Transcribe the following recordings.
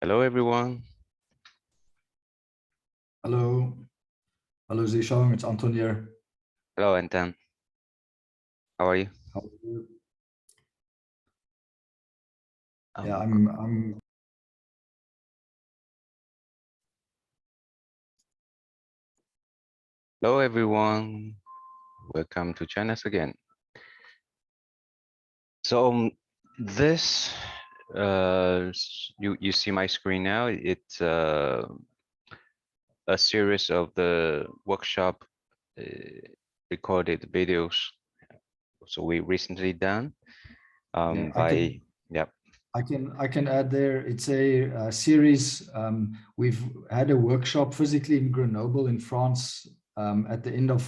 Hello, everyone. Hello. Hello, Zishang. It's Anton here. Hello, Anton. How are you? How are you? Yeah, Um, I'm Hello, everyone. Welcome to join us again. So this, you see my screen now. It's a series of the workshop uh, recorded videos. So we recently done yeah, by yeah. I can add there. It's a series. We've had a workshop physically in Grenoble in France at the end of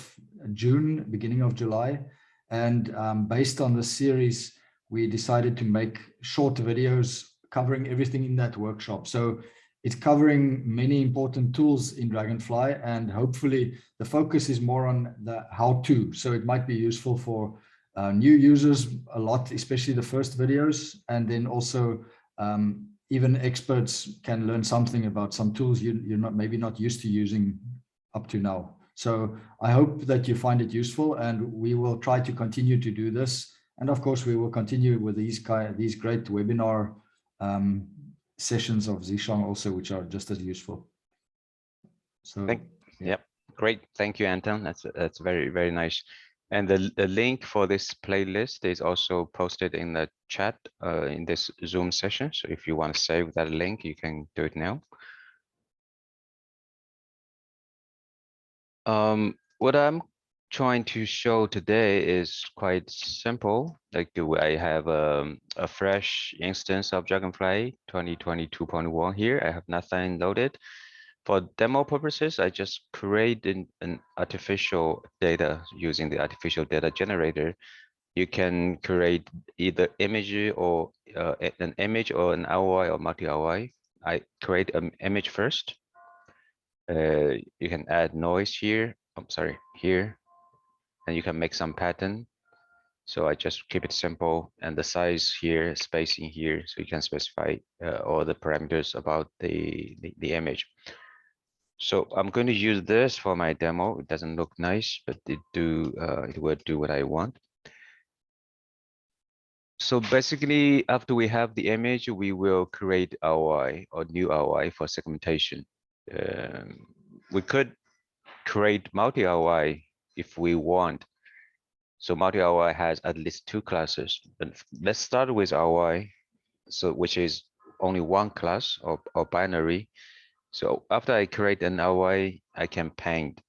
June, beginning of July, and based on the series, we decided to make short videos covering everything in that workshop. So it's covering many important tools in Dragonfly, and hopefully the focus is more on the how-to. So it might be useful for new users a lot, especially the first videos, and then also even experts can learn something about some tools you're not maybe not used to using up to now. So I hope that you find it useful, and we will try to continue to do this. And of course, we will continue with these great webinar sessions of Zishang also, which are just as useful. So yeah. Yep, great. Thank you, Anton. That's very nice. And the link for this playlist is also posted in the chat in this Zoom session. So if you want to save that link, you can do it now. What I'm trying to show today is quite simple. Like I have a fresh instance of Dragonfly 2022.1 here. I have nothing loaded. For demo purposes, I just create an artificial data using the artificial data generator. You can create either image or an image or an ROI or multi-ROI. I create an image first. You can add noise here. I'm sorry, here, and you can make some pattern. So I just keep it simple, and the size here, spacing here, so you can specify all the parameters about the image. So I'm going to use this for my demo. It doesn't look nice, but it will do what I want. So basically, after we have the image, we will create ROI or new ROI for segmentation. We could create multi ROI if we want. So multi ROI has at least two classes. But let's start with ROI, so which is only one class or binary. So after I create an ROI, I can paint.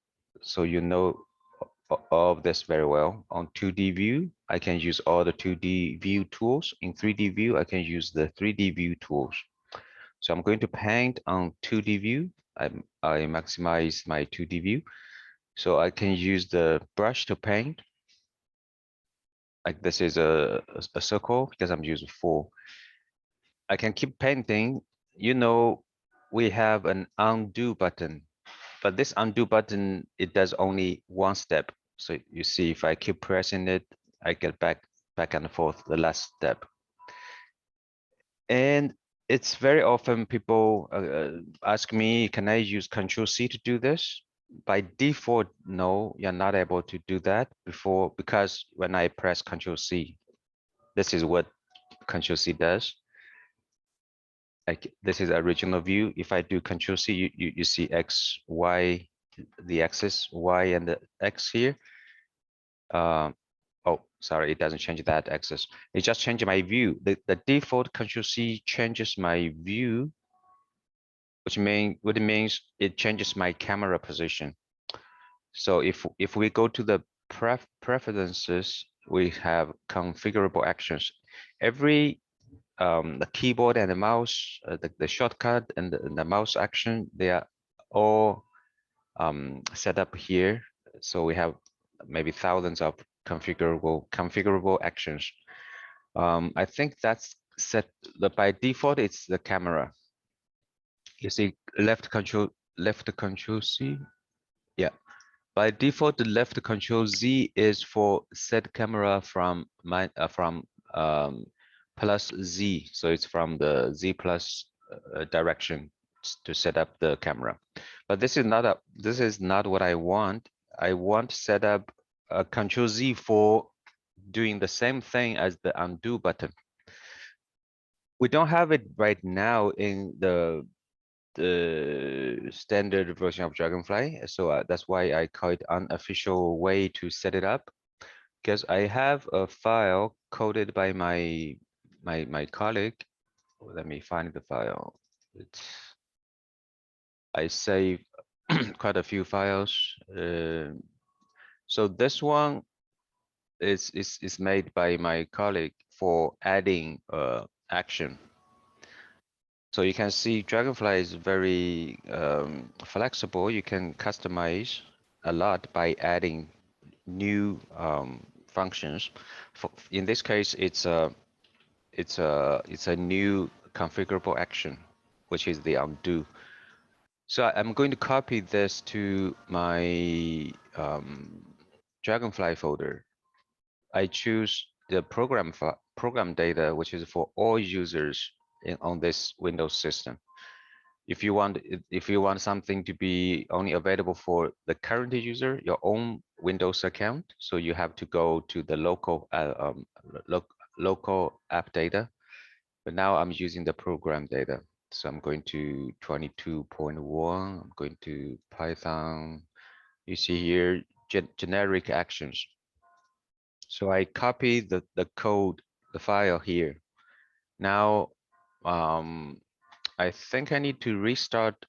So you know of this very well. On 2D view, I can use all the 2D view tools. In 3D view, I can use the 3D view tools. So I'm going to paint on 2D view. I maximize my 2D view. So I can use the brush to paint. Like this is a circle because I'm using 4. I can keep painting. You know, we have an undo button, but this undo button, it does only one step. So you see, if I keep pressing it, I get back and forth the last step. And it's very often people ask me, can I use Control C to do this? By default, no, you're not able to do that because when I press Control C, this is what Control C does. Like this is original view. If I do Control C, you see X, Y, the axis, Y and the X here. Oh, sorry, it doesn't change that axis. It just changes my view. The default Control C changes my view, which means it changes my camera position. So if we go to the preferences, we have configurable actions. Every the keyboard and the mouse, the shortcut and the mouse action, they are all set up here. So we have maybe thousands of configurable actions. I think that's set by default. It's the camera. You see, left control C. Yeah, by default, the left control Z is for set camera from plus Z. So it's from the Z plus direction to set up the camera. But this is not what I want. I want to set up a Control Z for doing the same thing as the undo button. We don't have it right now in the standard version of Dragonfly, so that's why I call it unofficial way to set it up, because I have a file coded by my colleague. Let me find the file. I save quite a few files. So this one is made by my colleague for adding action. So you can see Dragonfly is very flexible. You can customize a lot by adding new functions. In this case, it's a new configurable action, which is the undo. So I'm going to copy this to my Dragonfly folder. I choose the program data, which is for all users on this Windows system. If you want something to be only available for the current user, your own Windows account, so you have to go to the local app data. But now I'm using the program data. So I'm going to 22.1. I'm going to Python. You see here generic actions. So I copy the code, the file here. Now, I think I need to restart.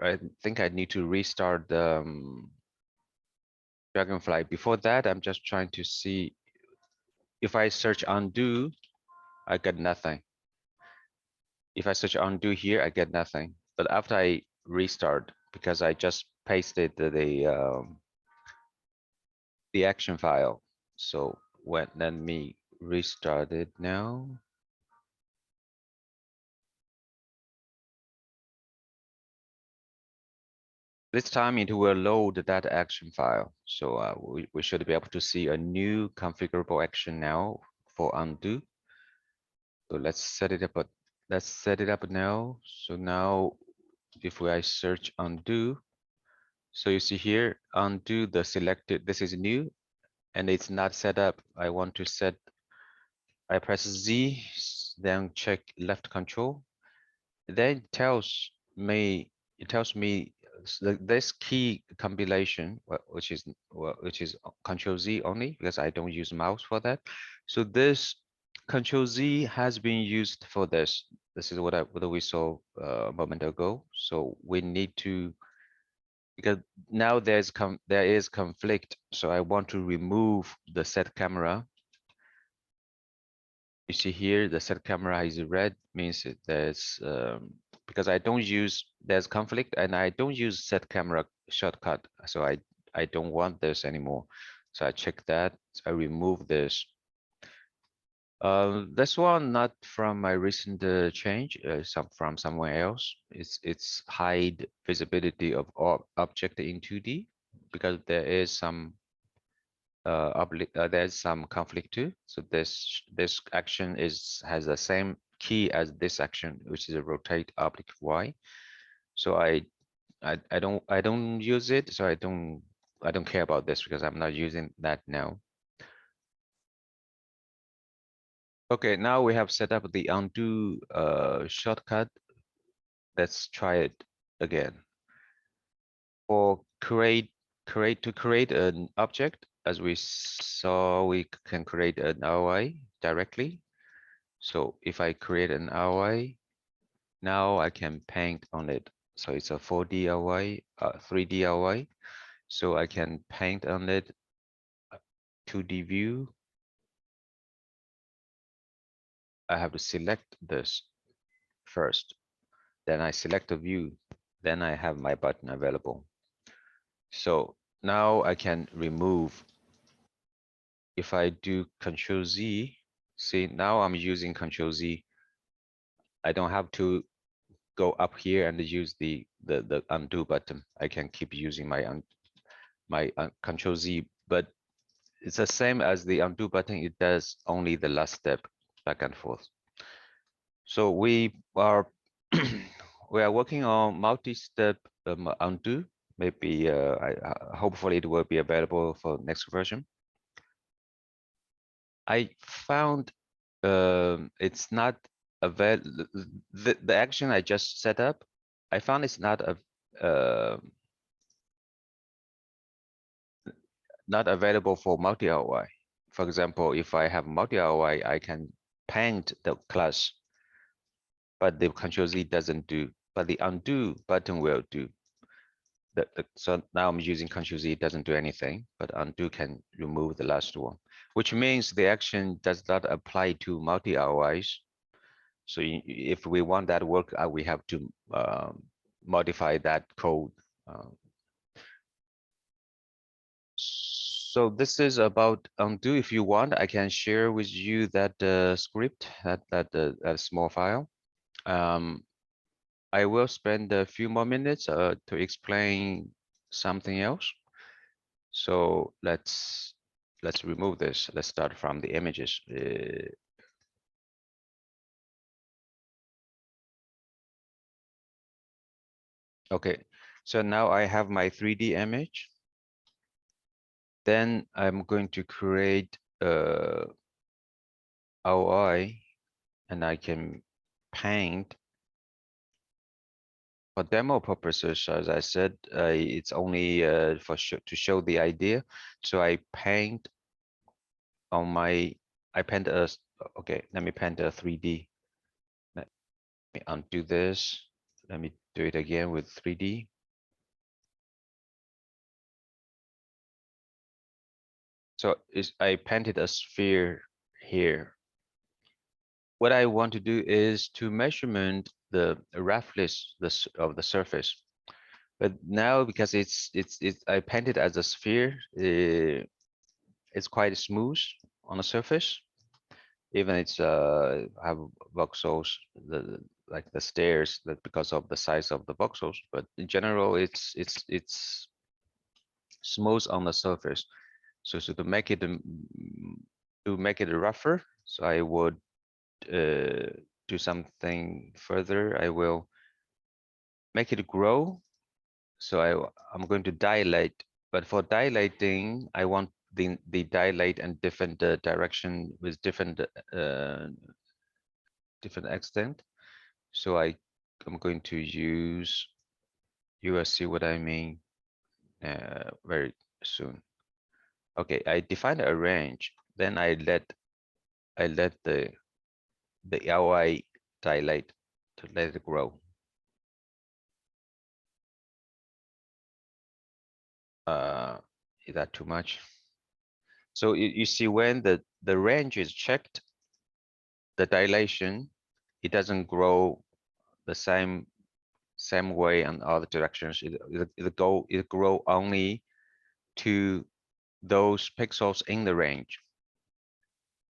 I think I need to restart the Dragonfly. Before that, I'm just trying to see if I search undo, I get nothing. If I search undo here, I get nothing. But after I restart, because I just pasted the action file. So let me restart it now. This time it will load that action file. So we should be able to see a new configurable action now for undo. So let's set it up. Let's set it up now. So now if I search undo, so you see here undo the selected, this is new and it's not set up. I want to set, I press Z, then check left control. Then it tells me this key compilation, which is Control Z only, because I don't use mouse for that. So this Control Z has been used for this. This is what we saw a moment ago. So we need to, because now there is conflict. So I want to remove the set camera. You see here the set camera is red, means there's because I don't use, there's conflict and I don't use set camera shortcut, so I don't want this anymore. So I check that, so I remove this. This one not from my recent change, from somewhere else. It's hide visibility of object in 2D, because there is some there's some conflict too. So this action has the same key as this action, which is a rotate oblique Y. So I don't use it. So I don't care about this because I'm not using that now. Okay, now we have set up the undo shortcut. Let's try it again. For create an object, as we saw, we can create an ROI directly. So if I create an ROI, now I can paint on it. So it's a 4D ROI, 3D ROI. So I can paint on it, 2D view. I have to select this first. Then I select the view. Then I have my button available. So now I can remove. If I do Control Z, see now I'm using Control Z. I don't have to go up here and use the undo button. I can keep using my Control Z, but it's the same as the undo button. It does only the last step, back and forth. So we are we are working on multi-step undo. Maybe hopefully it will be available for next version. I found it's not available. The action I just set up, I found it's not not available for multi ROI. For example, if I have multi ROI, I can paint the class, but the Control Z doesn't do. But the undo button will do. So now I'm using Control Z, it doesn't do anything, but undo can remove the last one, which means the action does not apply to multi ROIs. So if we want that work, we have to modify that code. So this is about undo. If you want, I can share with you that script, that small file. I will spend a few more minutes to explain something else. So let's remove this. Let's start from the images. Okay, so now I have my 3D image. Then I'm going to create a ROI, and I can paint. For demo purposes, as I said, it's only to show the idea. So I paint on my, okay, let me paint a 3D. Let me undo this. Let me do it again with 3D. So I painted a sphere here. What I want to do is to measurement the roughness of the surface. But now because I painted as a sphere, it's quite smooth on the surface. Even it's have voxels, like the stairs, that because of the size of the voxels. But in general, it's smooth on the surface. So to make it rougher, so I would do something further. I will make it grow. So I'm going to dilate, but for dilating, I want the dilate and different direction with different extent. So I'm going to use, you will see what I mean very soon. Okay, I define a range, then I let the ROI dilate to let it grow. Is that too much? So you see when the range is checked, the dilation, it doesn't grow the same way in other directions. It grow only to those pixels in the range.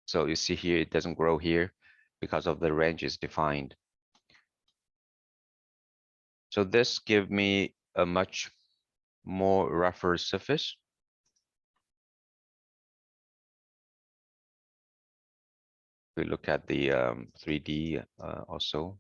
So you see here, it doesn't grow here because of the range is defined. So this give me a much more rougher surface. We look at the 3D also.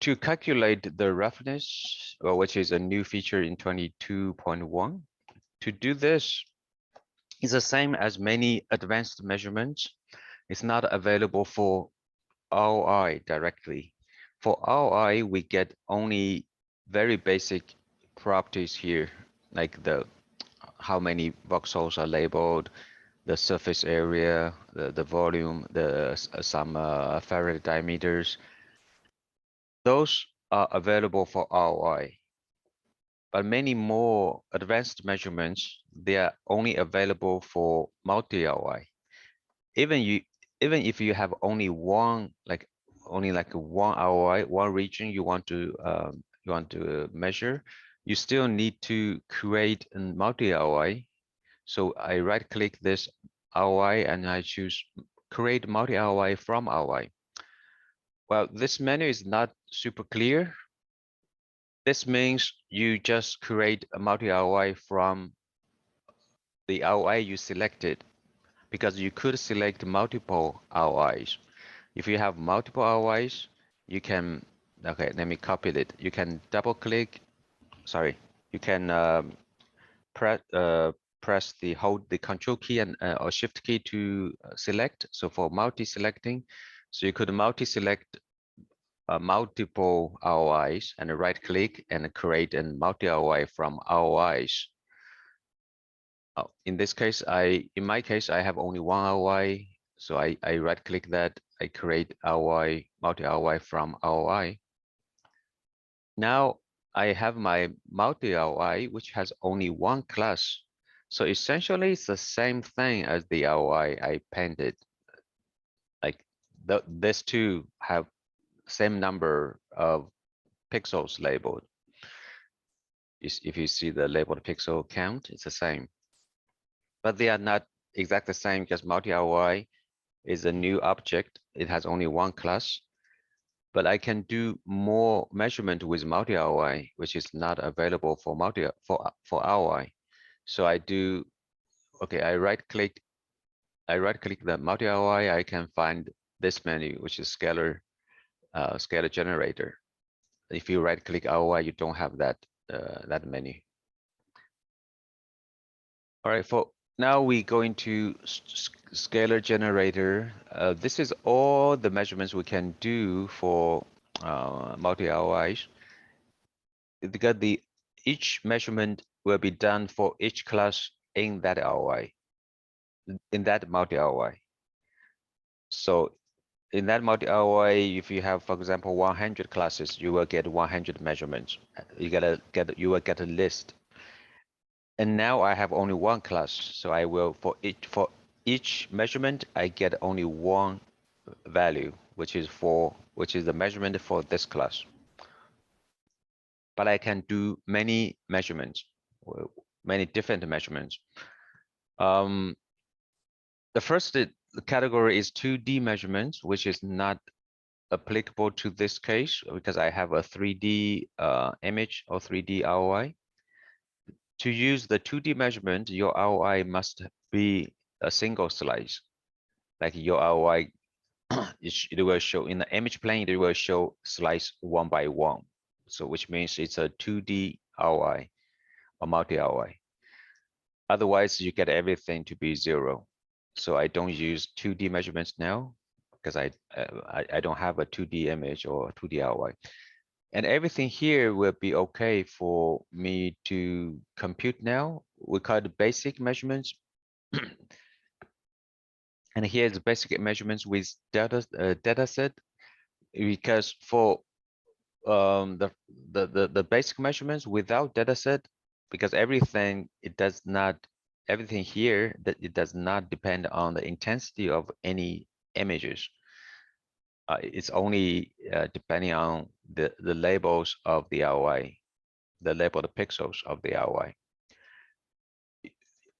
To calculate the roughness, which is a new feature in 22.1, to do this is the same as many advanced measurements. It's not available for ROI directly. For ROI, we get only very basic properties here, like how many voxels are labeled, the surface area, the volume, some Faraday diameters. Those are available for ROI. But many more advanced measurements, they are only available for multi-ROI. Even if you have only one, only one ROI, one region you want to measure, you still need to create a multi-ROI. So I right-click this ROI and I choose create multi-ROI from ROI. Well, this menu is not super clear. This means you just create a multi-ROI from the ROI you selected. because you could select multiple ROIs. If you have multiple ROIs, you can, okay, let me copy it. You can double click, sorry, you can press hold the control key and or shift key to select. So for multi-selecting, so you could multi-select multiple ROIs and right click and create a multi ROI from ROIs. In this case, in my case, I have only one ROI. So I right click that, I create ROI, multi ROI from ROI. Now I have my multi ROI, which has only one class. So essentially it's the same thing as the ROI I painted. Like these two have same number of pixels labeled. If you see the labeled pixel count, it's the same. But they are not exactly the same because multi ROI is a new object. It has only one class. But I can do more measurement with multi ROI, which is not available for for ROI. So I do, okay, I right click the multi ROI, I can find this menu, which is scalar generator. If you right click ROI, you don't have that that menu. All right, for now we go into scalar generator. This is all the measurements we can do for multi ROIs. Because each measurement will be done for each class in that ROI, in that multi ROI. So in that multi ROI, if you have, for example, 100 classes, you will get 100 measurements. You will get a list. And now I have only one class, so I will for each measurement I get only one value, which is the measurement for this class. But I can do many measurements, many different measurements. The first category is 2D measurements, which is not applicable to this case because I have a 3D image or 3D ROI. To use the 2D measurement, your ROI must be a single slice. Like your ROI, it will show in the image plane, it will show slice one by one. So which means it's a 2D ROI or multi ROI. Otherwise, you get everything to be 0. So I don't use 2D measurements now because I don't have a 2D image or 2D ROI. And everything here will be okay for me to compute now. We call it basic measurements. And here's the basic measurements with data set. Because for the basic measurements without data set, because everything here that it does not depend on the intensity of any images. It's only depending on the labels of the ROI, the labeled pixels of the ROI.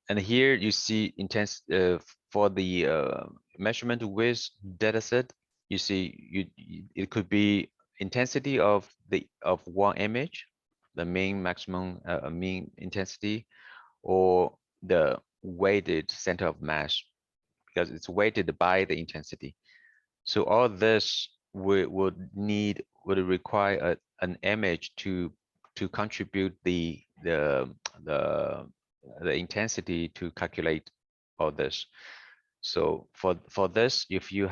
And here you see for the measurement with dataset. You see it could be intensity of one image, the mean maximum mean intensity, or the weighted center of mass, because it's weighted by the intensity. So all this would require an image to contribute the intensity to calculate all this. So for this, if you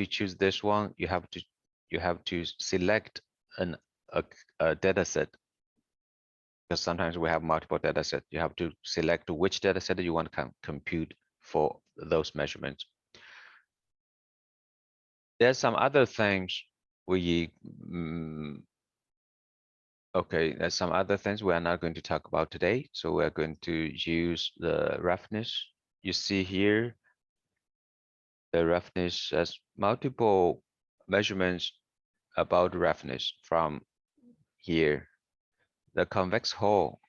choose this one, you have to select a data set, because sometimes we have multiple data sets. You have to select which data set you want to compute for those measurements. There's some other things okay, there's some other things we are not going to talk about today. So we're going to use the roughness. You see here, the roughness has multiple measurements about roughness from here. The convex hull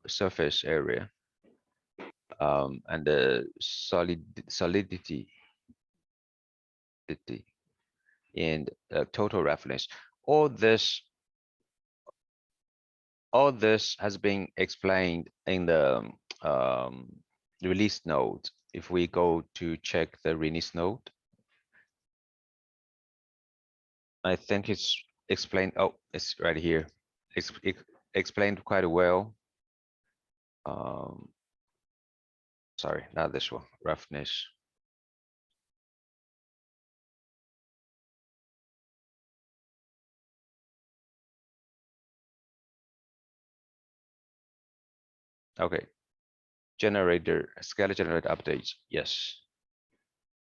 surface area, and the solidity and total roughness. All this has been explained in the release note. if we go to check the release note, I think it's explained. Oh, it's right here. It explained quite well. Sorry, not this one. Roughness. Okay. Generator, scalar generator updates. Yes.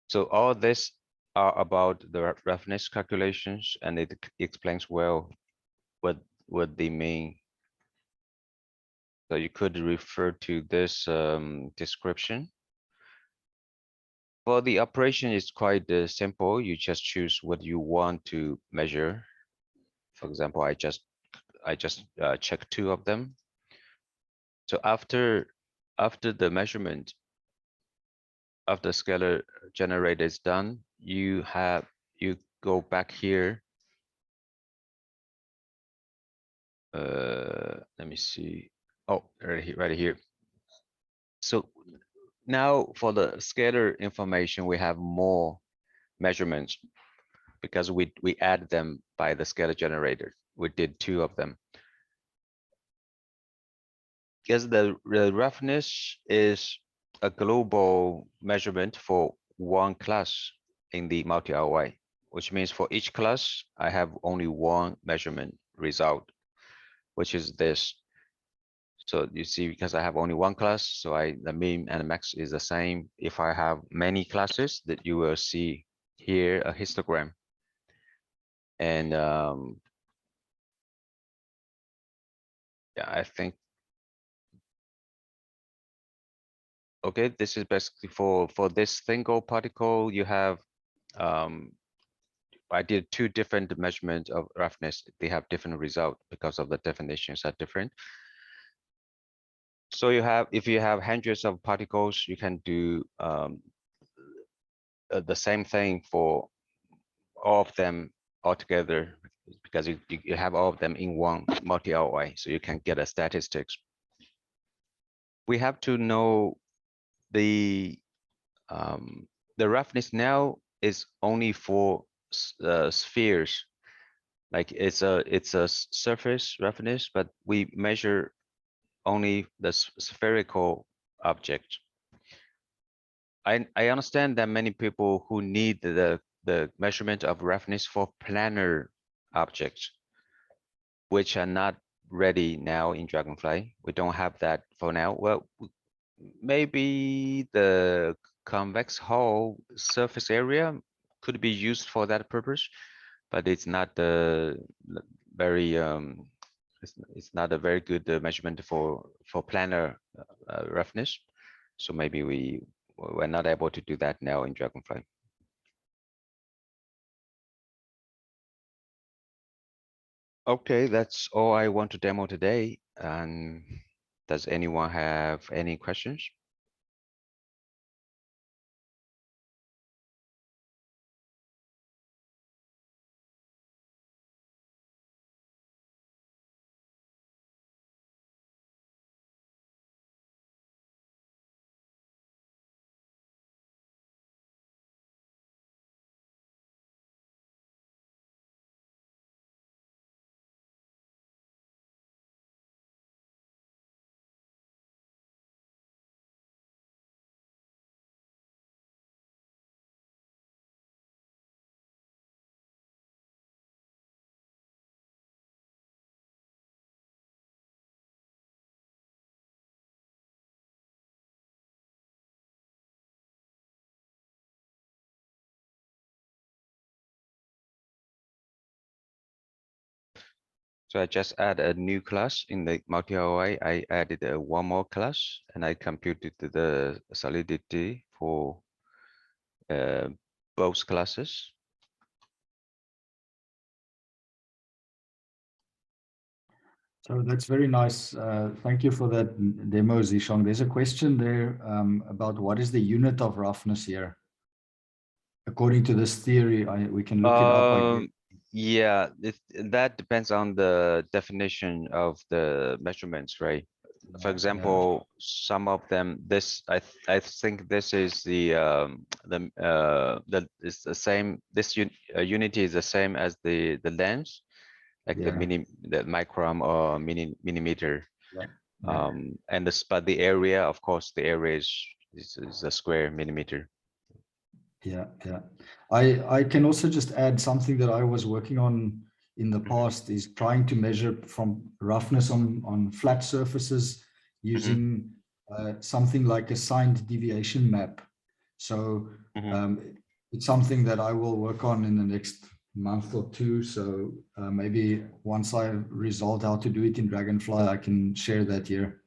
So all this are about the roughness calculations, and it explains well what they mean. So you could refer to this description. For the operation, it's quite simple. You just choose what you want to measure. For example, I just check 2 of them. So after the measurement, after scalar generator is done, you go back here. Let me see. Oh, right here. So now for the scalar information, we have more measurements because we add them by the scalar generator. We did 2 of them. Because the roughness is a global measurement for one class in the multi ROI, which means for each class, I have only one measurement result, which is this. So you see, because I have only one class, so the min and the max is the same. If I have many classes, that you will see here a histogram. And yeah, I think, okay, this is basically for this single particle, you have I did 2 different measurements of roughness. They have different result because of the definitions are different. So if you have hundreds of particles, you can do the same thing for all of them altogether, because you have all of them in one multi ROI, so you can get a statistics. We have to know the roughness now is only for spheres. Like it's a surface roughness, but we measure only the spherical object. I understand that many people who need the measurement of roughness for planar objects, which are not ready now in Dragonfly. We don't have that for now. Well, maybe the convex hull surface area could be used for that purpose, but it's not very it's not a very good measurement for planar roughness. So maybe we're not able to do that now in Dragonfly. Okay, that's all I want to demo today. And does anyone have any questions? So I just add a new class in the multi ROI. I added one more class, and I computed the solidity for both classes. So that's very nice. Thank you for that demo, Zishong. There's a question there about what is the unit of roughness here? According to this theory, we can look it up. Yeah, that depends on the definition of the measurements, right? For example, some of them, this I think this is is the same. This unity is the same as the lens, like the micron or millimeter. And but the area, of course, the area is a square millimeter. Yeah. I can also just add something that I was working on in the past is trying to measure from roughness on flat surfaces using something like a signed deviation map. So it's something that I will work on in the next month or two. So maybe once I resolve how to do it in Dragonfly, I can share that here.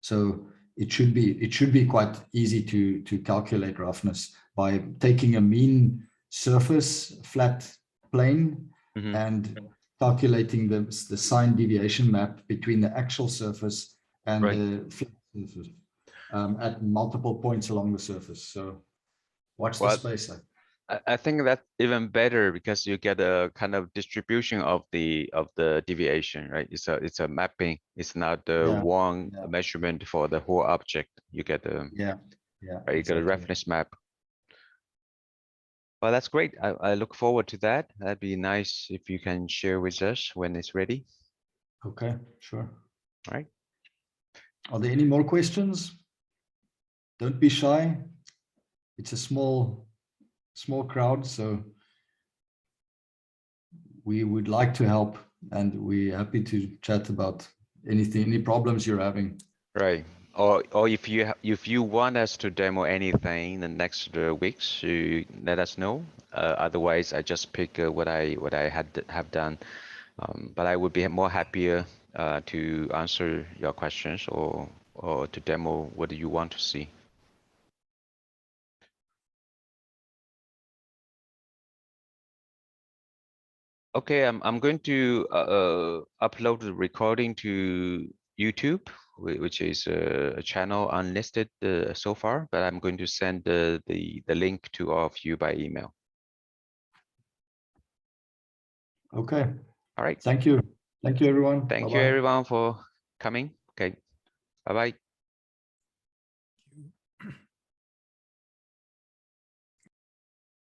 So it should be quite easy to calculate roughness by taking a mean surface flat plane and calculating the sign deviation map between the actual surface and the flat surface at multiple points along the surface. So watch the space. I think that's even better because you get a kind of distribution of the deviation, right? It's a mapping. It's not the one measurement for the whole object. You get a right, you get a reference map. Well, that's great. I look forward to that. That'd be nice if you can share with us when it's ready. Okay, sure. All right. Are there any more questions? Don't be shy. It's a small crowd, so we would like to help, and we're happy to chat about anything, any problems you're having. Right. Or if you want us to demo anything in the next weeks, you let us know. Otherwise, I just pick what I have done. But I would be more happier to answer your questions or to demo what you want to see. Okay, I'm going to upload the recording to YouTube, which is a channel unlisted so far, but I'm going to send the link to all of you by email. Okay. All right. Thank you. Thank you, everyone. Thank you, everyone, for coming. Okay. Bye-bye.